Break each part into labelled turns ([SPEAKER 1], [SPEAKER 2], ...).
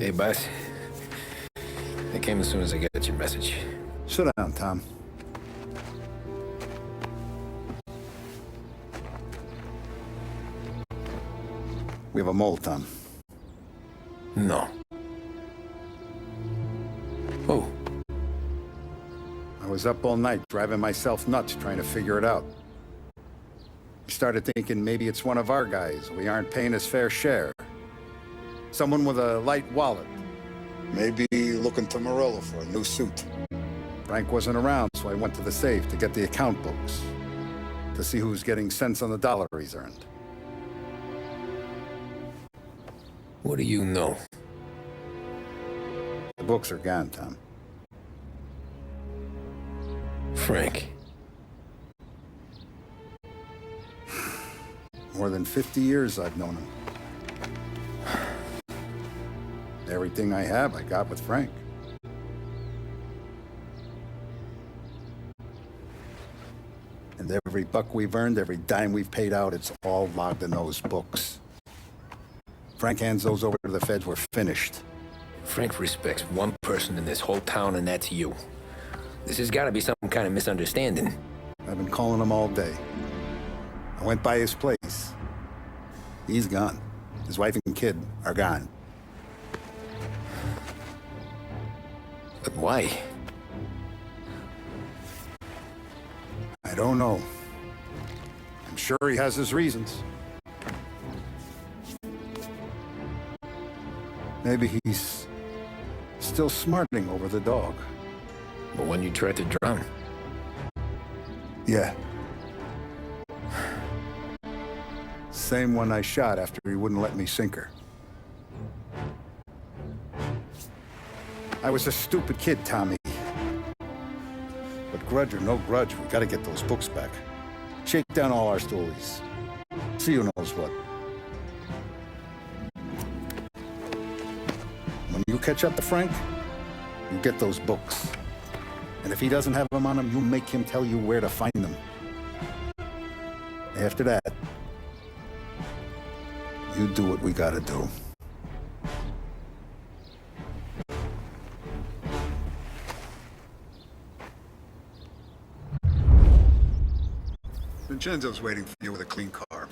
[SPEAKER 1] Hey, boss. I came as soon as I got your message.
[SPEAKER 2] Sit down, Tom. We have a mole, Tom.
[SPEAKER 1] No. Oh.
[SPEAKER 2] I was up all night driving myself nuts trying to figure it out. I started thinking maybe it's one of our guys. We aren't paying his fair share. Someone with a light wallet. Maybe looking to Morello for a new suit. Frank wasn't around, so I went to the safe to get the account books. To see who's getting cents on the dollar he's earned.
[SPEAKER 1] What do you know?
[SPEAKER 2] The books are gone, Tom.
[SPEAKER 1] Frank.
[SPEAKER 2] More than 50 years I've known him. Everything I have, I got with Frank. And every buck we've earned, every dime we've paid out, it's all logged in those books. Frank hands those over to the feds, we're finished.
[SPEAKER 1] Frank respects one person in this whole town, and that's you. This has got to be some kind of misunderstanding.
[SPEAKER 2] I've been calling him all day. I went by his place. He's gone. His wife and kid are gone.
[SPEAKER 1] But why?
[SPEAKER 2] I don't know. I'm sure he has his reasons. Maybe he's still smarting over the dog.
[SPEAKER 1] But when you tried to drown?
[SPEAKER 2] Yeah. Same one I shot after he wouldn't let me sink her. I was a stupid kid, Tommy. But grudge or no grudge, we gotta get those books back. Shake down all our stories. See who knows what. When you catch up to Frank, you get those books. And if he doesn't have them on him, you make him tell you where to find them. After that, you do what we gotta do. Vincenzo's waiting for you with a clean car.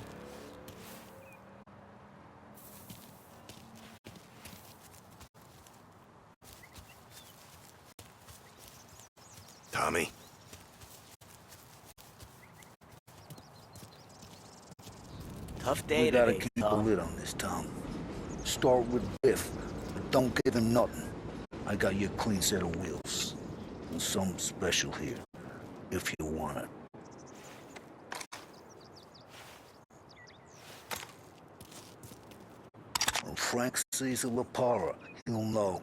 [SPEAKER 3] Tommy?
[SPEAKER 4] Tough day
[SPEAKER 5] We gotta
[SPEAKER 4] today,
[SPEAKER 5] keep a
[SPEAKER 4] Tom.
[SPEAKER 5] lid on this town. Start with Biff, but don't give him nothing. I got you a clean set of wheels. And something special here, if you want it. When Frank sees a Lapara, he'll know.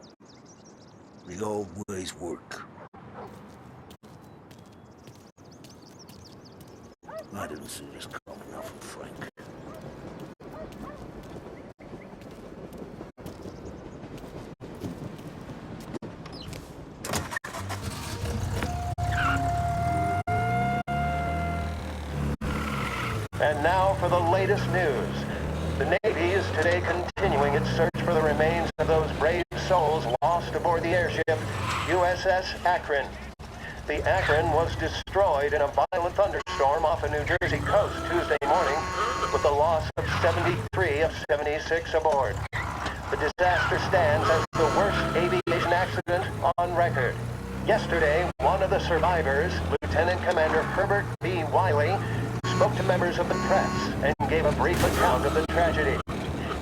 [SPEAKER 5] The old ways work. I didn't see this coming out from Frank.
[SPEAKER 6] And now for the latest news. The Navy is today continuing its search for the remains of those brave souls lost aboard the airship USS Akron. The Akron was destroyed in a violent thunderstorm off the New Jersey coast Tuesday morning, with the loss of 73 of 76 aboard. The disaster stands as the worst aviation accident on record. Yesterday, one of the survivors, Lieutenant Commander Herbert B. Wiley, spoke to members of the press and gave a brief account of the tragedy.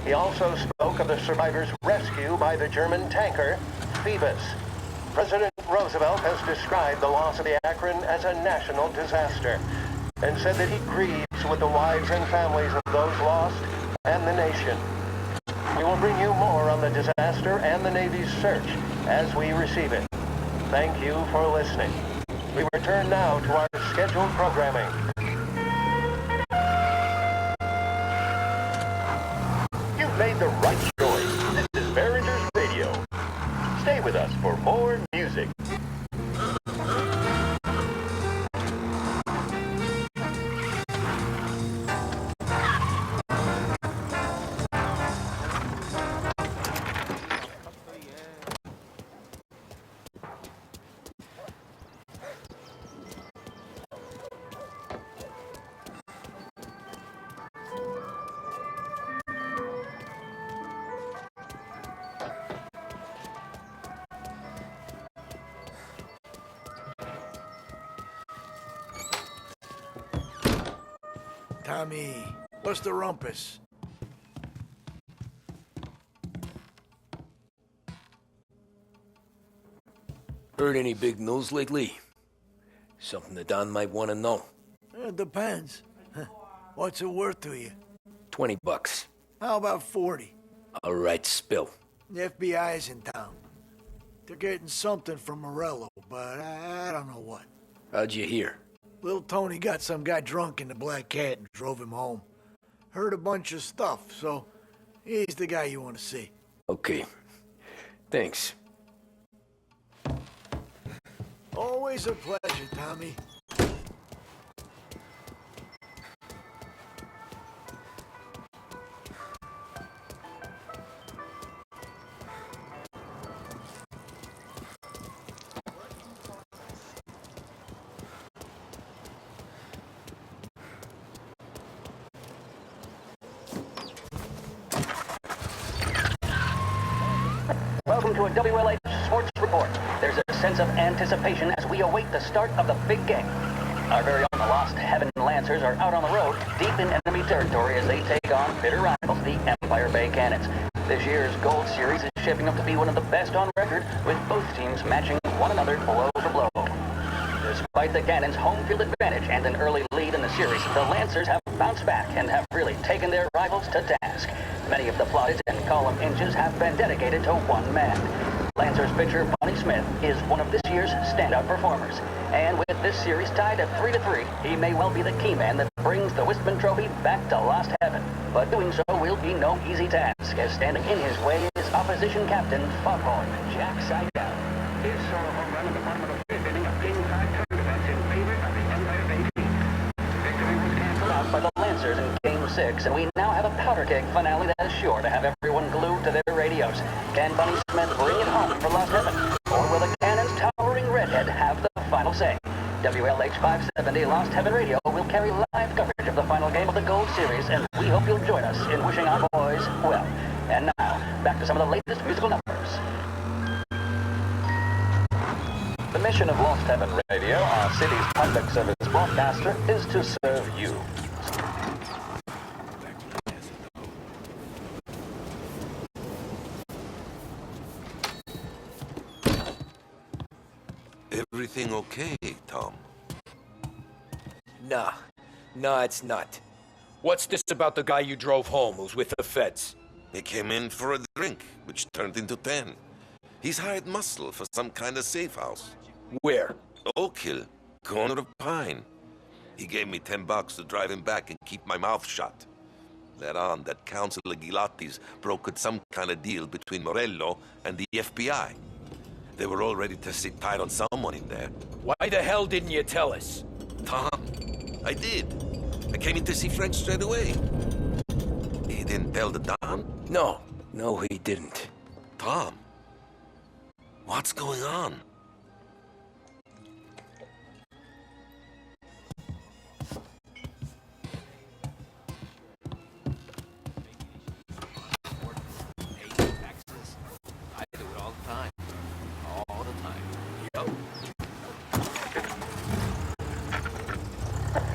[SPEAKER 6] He also spoke of the survivors' rescue by the German tanker, Phoebus. President Roosevelt has described the loss of the Akron as a national disaster and said that he grieves with the wives and families of those lost and the nation. We will bring you more on the disaster and the Navy's search as we receive it. Thank you for listening. We return now to our scheduled programming. You've made the right choice. This is Mariners Radio. Stay with us for more music.
[SPEAKER 3] Tommy. What's the rumpus?
[SPEAKER 1] Heard any big news lately? Something that Don might want to know.
[SPEAKER 3] It depends. What's it worth to you?
[SPEAKER 1] $20.
[SPEAKER 3] How about 40?
[SPEAKER 1] All right, spill.
[SPEAKER 3] The FBI's in town. They're getting something from Morello, but I don't know what.
[SPEAKER 1] How'd you hear?
[SPEAKER 3] Little Tony got some guy drunk in the Black Cat and drove him home. Heard a bunch of stuff, so he's the guy you want to see.
[SPEAKER 1] Okay. Thanks.
[SPEAKER 3] Always a pleasure, Tommy.
[SPEAKER 7] Welcome to a WLA Sports Report. There's a sense of anticipation as we await the start of the big game. Our very own Lost Heaven Lancers are out on the road, deep in enemy territory as they take on bitter rivals, the Empire Bay Cannons. This year's Gold Series is shaping up to be one of the best on record, with both teams matching one another blow for blow. Despite the Cannons' home field advantage and an early lead in the series, the Lancers have bounced back and have really taken their rivals to task. Many of the plaudits and column inches have been dedicated to one man. Lancers pitcher Bunny Smith is one of this year's standout performers. And with this series tied at 3-3, he may well be the key man that brings the Wistman Trophy back to Lost Heaven. But doing so will be no easy task, as standing in his way is opposition captain Foghorn Jack Seidel.
[SPEAKER 8] He saw a home run in the bottom of the fifth inning of Game 5 tournaments in favor of the Empire Bay team. Victory was canceled
[SPEAKER 7] Out by the Lancers in Game 6, and we now have a powder keg finale that is sure to have everyone glued to their radios. Can Bunny Smith bring it home for Lost Heaven? Or will the Cannon's towering redhead have the final say? WLH 570 Lost Heaven Radio will carry live coverage of the final game of the Gold Series, and we hope you'll join us in wishing our boys well. And now, back to some of the latest musical numbers. The mission of Lost Heaven Radio, our city's public service broadcaster, is to serve you.
[SPEAKER 9] Everything okay, Tom?
[SPEAKER 1] Nah. Nah, it's not. What's this about the guy you drove home who's with the feds?
[SPEAKER 9] He came in for a drink, which turned into 10. He's hired muscle for some kind of safe house.
[SPEAKER 1] Where?
[SPEAKER 9] Oak Hill, corner of Pine. He gave me $10 to drive him back and keep my mouth shut. Let on that Councilor Gilatti's brokered some kind of deal between Morello and the FBI. They were all ready to sit tight on someone in there.
[SPEAKER 1] Why the hell didn't you tell us?
[SPEAKER 9] Tom, I did. I came in to see Frank straight away. He didn't tell the Don?
[SPEAKER 1] No, he didn't.
[SPEAKER 9] Tom, what's going on?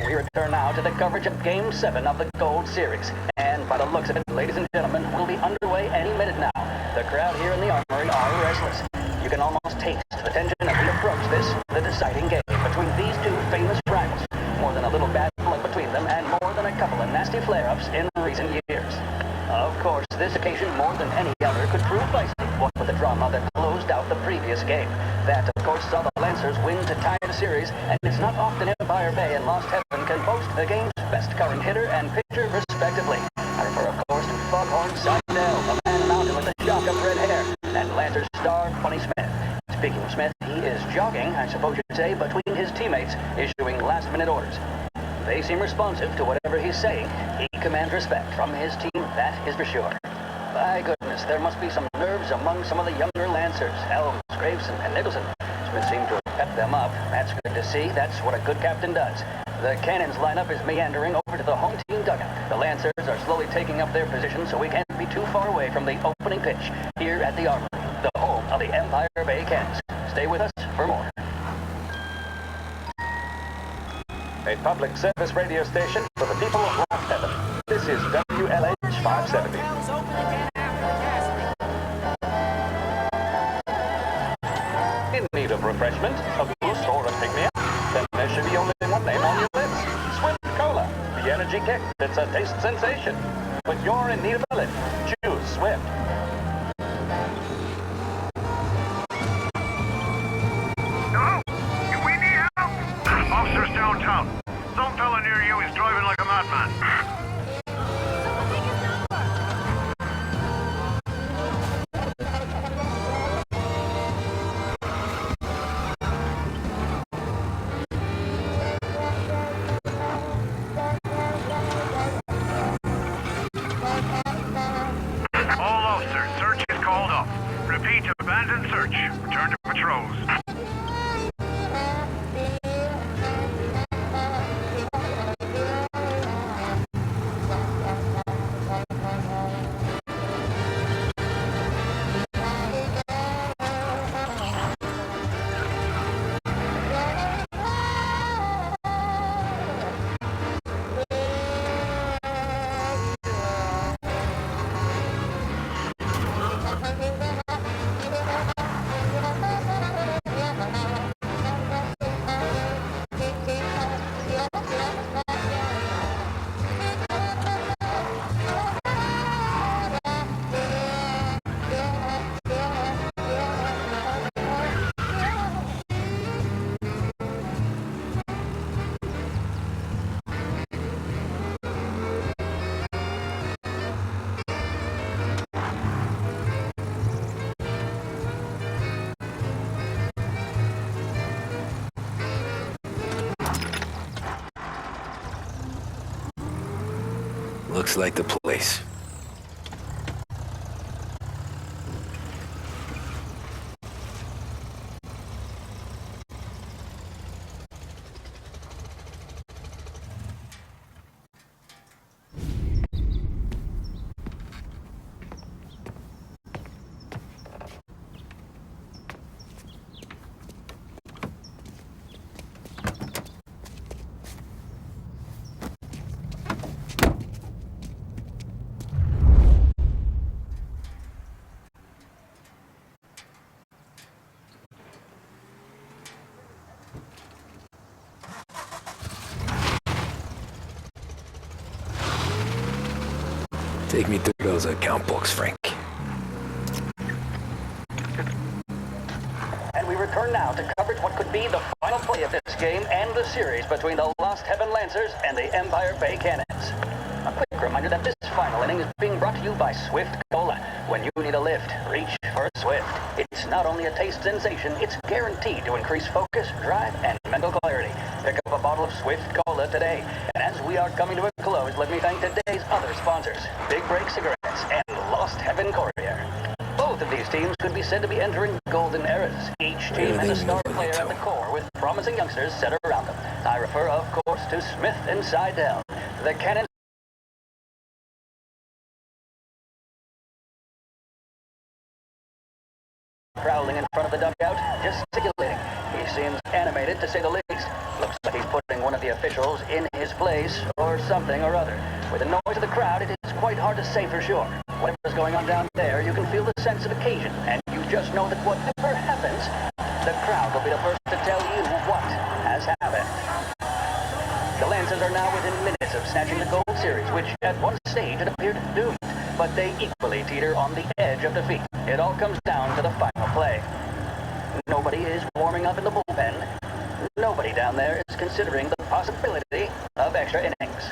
[SPEAKER 7] We return now to the coverage of Game 7 of the Gold Series. And by the looks of it, ladies and gentlemen, we'll be underway any minute now. The crowd here in the Armory are restless. You can almost taste the tension as we approach this, the deciding game between these two famous rivals. More than a little bad blood between them, and more than a couple of nasty flare-ups in recent years. Of course, this occasion, more than any other, could prove feisty, what with the drama that closed out the previous game. That, of course, saw the Lancers win to tie the series, and it's not often Empire Bay and Lost Heaven can boast the game's best current hitter and pitcher, respectively. I refer, of course, to Foghorn Seidel, a man mounted with a shock of red hair, and Lancers star Bunny Smith. Speaking of Smith, he is jogging, I suppose you'd say, between his teammates, issuing last-minute orders. They seem responsive to whatever he's saying. He commands respect from his team, that is for sure. By goodness, there must be some nerves among some of the younger Lancers, Helms, Graves, and Nicholson. Smith seemed to have pepped them up. That's good to see. That's what a good captain does. The Cannons lineup is meandering over to the home team dugout. The Lancers are slowly taking up their position, so we can't be too far away from the opening pitch here at the Armory, the home of the Empire Bay Cannons. Stay with us for more. a public service radio station for the people of Lost Heaven. This is WLH 570. In need of refreshment, a boost, or a pick-me-up? Then there should be only one name on your lips. Swift Cola, the energy kick that's a taste sensation. When you're in need of a lift, choose Swift.
[SPEAKER 8] Hello? We need help! Officers downtown. Some fella near you is driving like a madman. All officers, search is called off. Repeat, abandon search. Return to patrols.
[SPEAKER 1] Looks like the place. Take me through those account books, Frank.
[SPEAKER 7] And we return now to coverage what could be the final play of this game and the series between the Lost Heaven Lancers and the Empire Bay Cannons. A quick reminder that this final inning is being brought to you by Swift Cola. When you need a lift, reach for Swift. It's not only a taste sensation, it's guaranteed to increase focus, drive, and mental clarity. Pick up a bottle of Swift Cola today. And as we are coming to a close, let me thank today's other sponsors, Big Break Cigarettes and Lost Heaven Courier. Both of these teams could be said to be entering golden eras. Each team has a star player at the core with promising youngsters set around them. I refer, of course, to Smith and Seidel. The Cannons prowling in front of the dugout, gesticulating. He seems animated, to say the least. Looks like he's putting one of the officials in his place, or something or other. With the noise of the crowd, it is quite hard to say for sure. Whatever's going on down there, you can feel the sense of occasion, and you just know that whatever happens, the crowd will be the first to tell you what has happened. The Lancers are now within minutes of snatching the Gold Series, which at one stage had appeared doomed, but they equally teeter on the edge of defeat. It all comes down to the final play. Nobody is warming up in the bullpen. Nobody down there is considering the possibility of extra innings.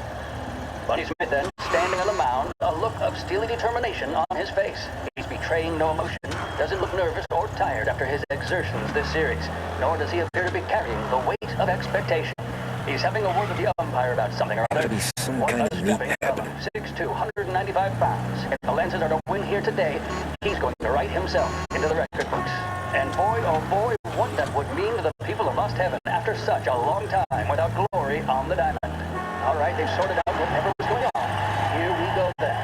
[SPEAKER 7] Buddy Smith then, standing on the mound, a look of steely determination on his face. He's betraying no emotion, doesn't look nervous or tired after his exertions this series, nor does he appear to be carrying the weight of expectation. He's having a word with the umpire about something or other.
[SPEAKER 1] Gotta be some kind of neat habit.
[SPEAKER 7] 6'2", 195 pounds. If the Lancers are to win here today, he's going to write himself into the record books. And boy, oh boy, what that would mean to the people of Lost Heaven after such a long time without glory on the diamond. All right, they've sorted out whatever was going on. Here we go then.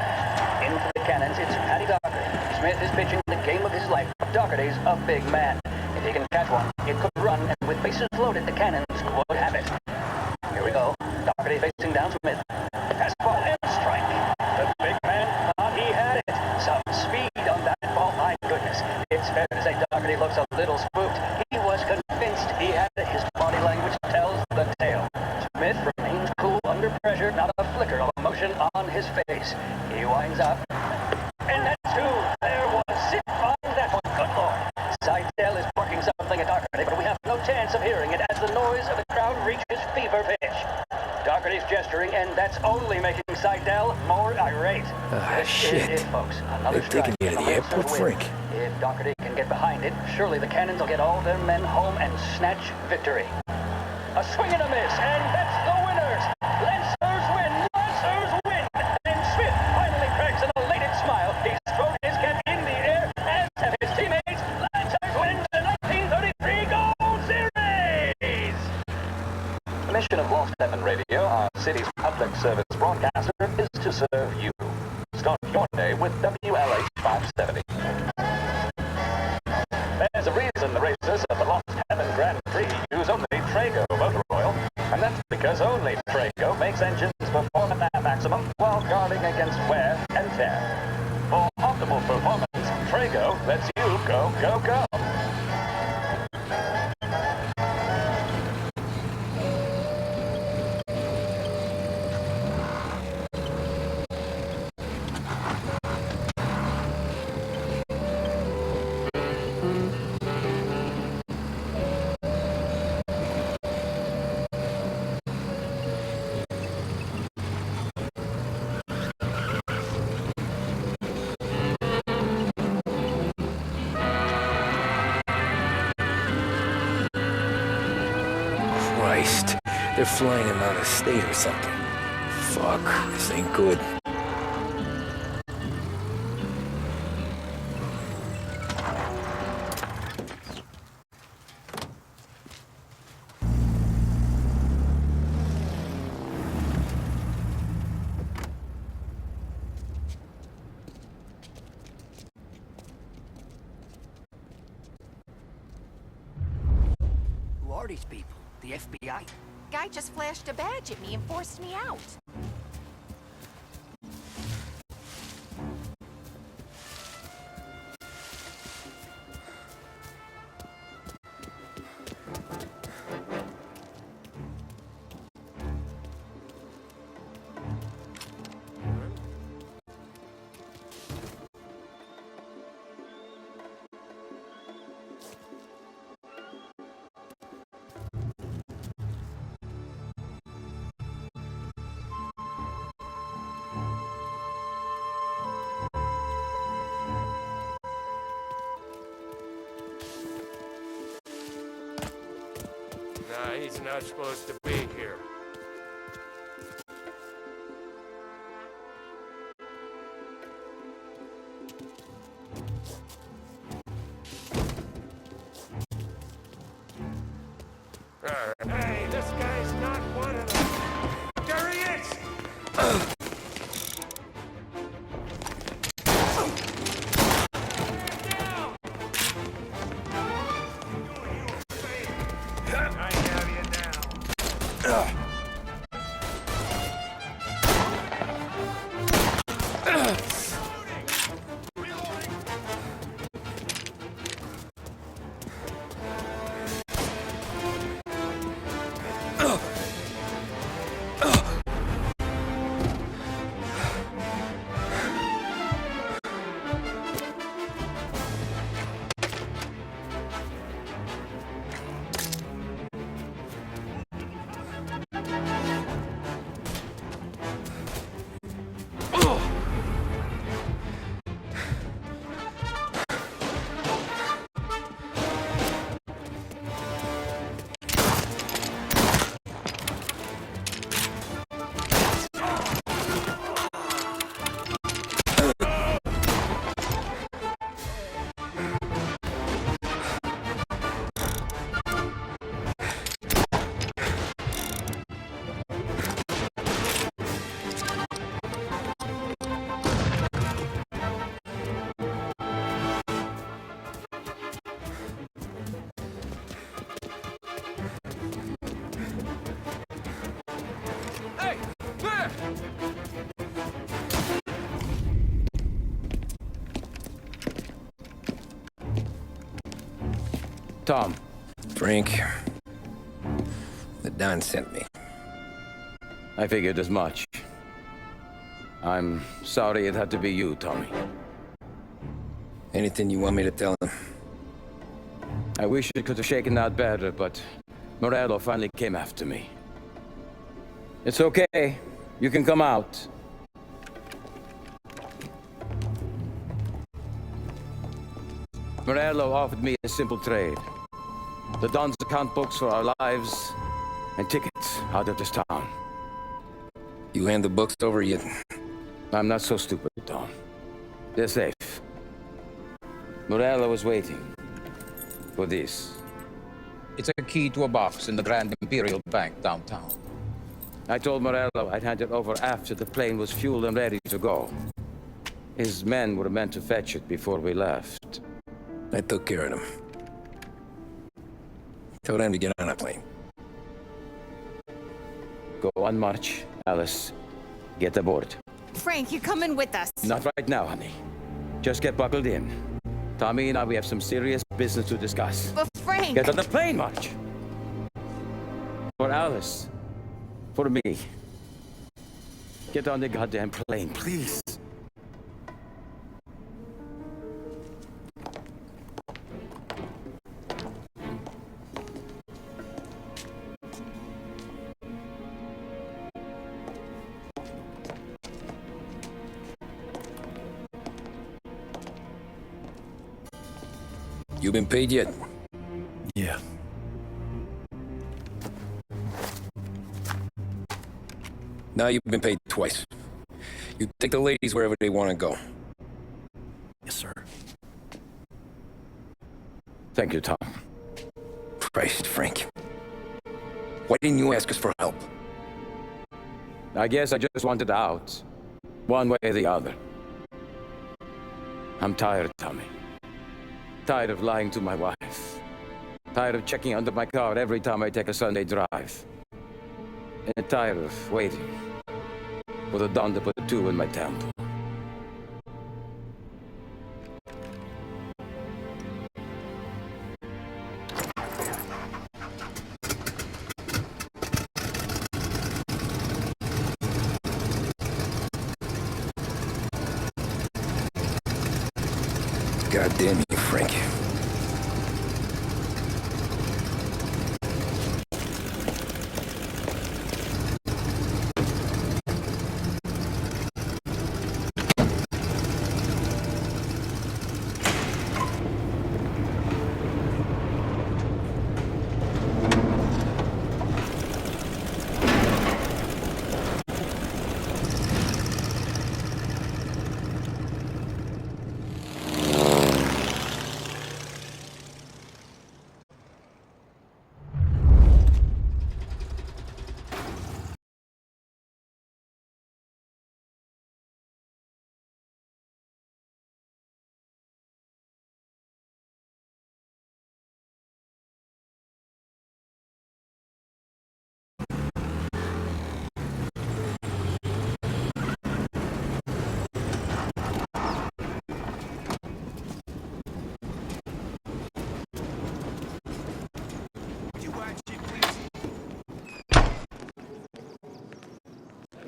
[SPEAKER 7] In for the Cannons, it's Paddy Doherty. Smith is pitching the game of his life. Doherty's a big man. If he can catch one, it could run, and with bases loaded, the Cannons would have it. Here we go. Doherty facing down Smith. Fastball and strike. The big man thought he had it. Some speed on that ball, my goodness. It's fair to say Doherty looks a little spooked. He was convinced he had it. His body language tells the tale. Smith remains cool under pressure, not a flicker of emotion on his face. He winds up. And that's two. There was sit on that one. Good lord. Seidel is barking something at Doherty, but we have no chance of hearing it as the noise of the crowd reaches fever pitch. Doherty's gesturing, and that's only making Seidel more irate.
[SPEAKER 1] Shit.
[SPEAKER 7] This is it, folks. Another
[SPEAKER 1] They've taken
[SPEAKER 7] strike
[SPEAKER 1] me to
[SPEAKER 7] and
[SPEAKER 1] the
[SPEAKER 7] Lancers
[SPEAKER 1] airport,
[SPEAKER 7] win.
[SPEAKER 1] Frank.
[SPEAKER 7] If Doherty can get behind it, surely the Cannons will get all their men home and snatch victory. A swing and a miss, and that's the winners! Lancers win! Lancers win! And Smith finally cracks an elated smile. He's thrown his cap in the air, as have his teammates. Lancers win the 1933 Gold Series! The mission of Lost Heaven Radio, our city's public service broadcaster, is to serve you. Start your day with WLH 570. There's a reason the racers of the Lost Heaven Grand Prix use only Trago motor oil, and that's because only Trago makes engines perform at their maximum while guarding against wear and tear. For optimal performance, Trago lets you go, go, go.
[SPEAKER 1] Christ. They're flying him out of state or something. Fuck, this ain't good.
[SPEAKER 4] Who are these people? The FBI?
[SPEAKER 10] Guy just flashed a badge at me and forced me out.
[SPEAKER 11] Nah, he's not supposed to be here. Hey, this guy's not one of them. There he is! I have you now.
[SPEAKER 12] Tom.
[SPEAKER 1] Frank. The Don sent me.
[SPEAKER 12] I figured as much. I'm sorry it had to be you, Tommy.
[SPEAKER 1] Anything you want me to tell him?
[SPEAKER 12] I wish it could have shaken out better, but Morello finally came after me. It's okay. You can come out. Morello offered me a simple trade. The Don's account books for our lives and tickets out of this town.
[SPEAKER 1] You hand the books over yet?
[SPEAKER 12] I'm not so stupid, Don. They're safe. Morello was waiting for this.
[SPEAKER 13] It's a key to a box in the Grand Imperial Bank downtown.
[SPEAKER 12] I told Morello I'd hand it over after the plane was fueled and ready to go. His men were meant to fetch it before we left.
[SPEAKER 1] I took care of them. Told them to get on a plane.
[SPEAKER 12] Go on march, Alice. Get aboard.
[SPEAKER 10] Frank, you're coming with us.
[SPEAKER 12] Not right now, honey. Just get buckled in. Tommy and I, we have some serious business to discuss.
[SPEAKER 10] But Frank...
[SPEAKER 12] Get on the plane, March! For Alice. For me. Get on the goddamn plane, please.
[SPEAKER 1] You been paid yet?
[SPEAKER 3] Yeah.
[SPEAKER 1] Now you've been paid twice. You take the ladies wherever they want to go.
[SPEAKER 3] Yes, sir.
[SPEAKER 12] Thank you, Tom.
[SPEAKER 1] Christ, Frank. Why didn't you ask us for help?
[SPEAKER 12] I guess I just wanted out. One way or the other. I'm tired, Tommy. Tired of lying to my wife. Tired of checking under my car every time I take a Sunday drive. And tired of waiting for the Don to put a 2 in my temple.
[SPEAKER 1] God damn you, Frank.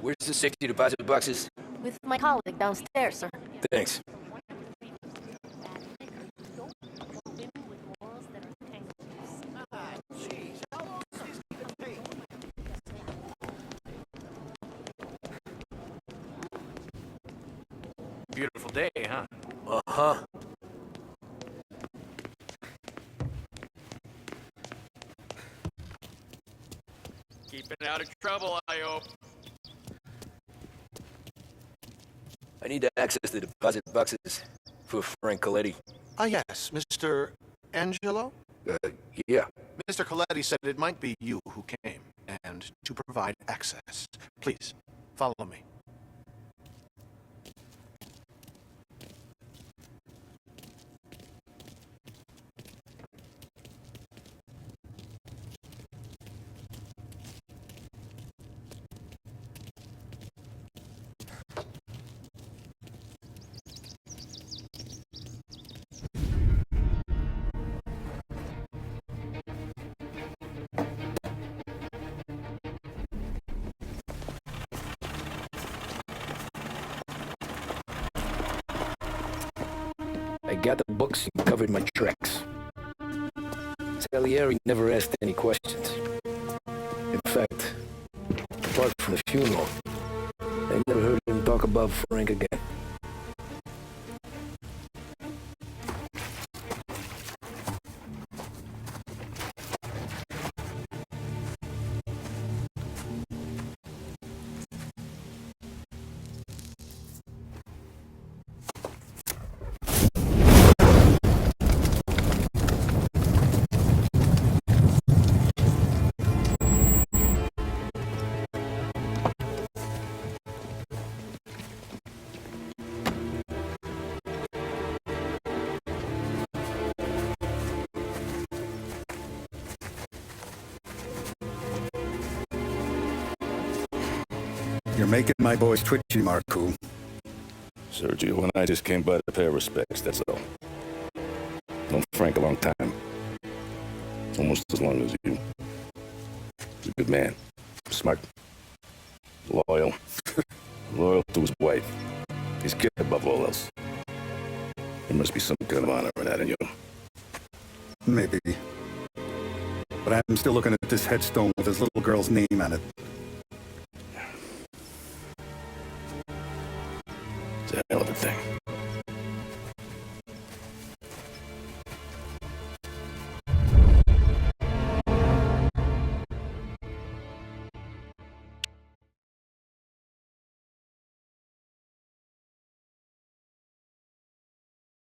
[SPEAKER 1] Where's the 60 deposit boxes?
[SPEAKER 14] With my colleague downstairs, sir.
[SPEAKER 1] Thanks.
[SPEAKER 11] Beautiful day, huh?
[SPEAKER 3] Uh-huh.
[SPEAKER 11] Keeping out of trouble, I hope.
[SPEAKER 1] I need to access the deposit boxes for Frank Coletti.
[SPEAKER 15] Ah, yes, Mr. Angelo?
[SPEAKER 1] Yeah.
[SPEAKER 15] Mr. Coletti said it might be you who came, and to provide access. Please, follow me.
[SPEAKER 1] books and covered my tracks. Salieri never asked any questions. In fact, apart from the funeral, I never heard him talk about Frank again.
[SPEAKER 2] You're making my boys twitchy, Marku.
[SPEAKER 16] Sergio and I just came by to pay our respects, that's all. Known Frank a long time. Almost as long as you. He's a good man. Smart. Loyal. Loyal to his wife. He's kid above all else. There must be some kind of honor in that in you.
[SPEAKER 2] Maybe. But I'm still looking at this headstone with his little girl's name on it.
[SPEAKER 16] It's a hell of a thing.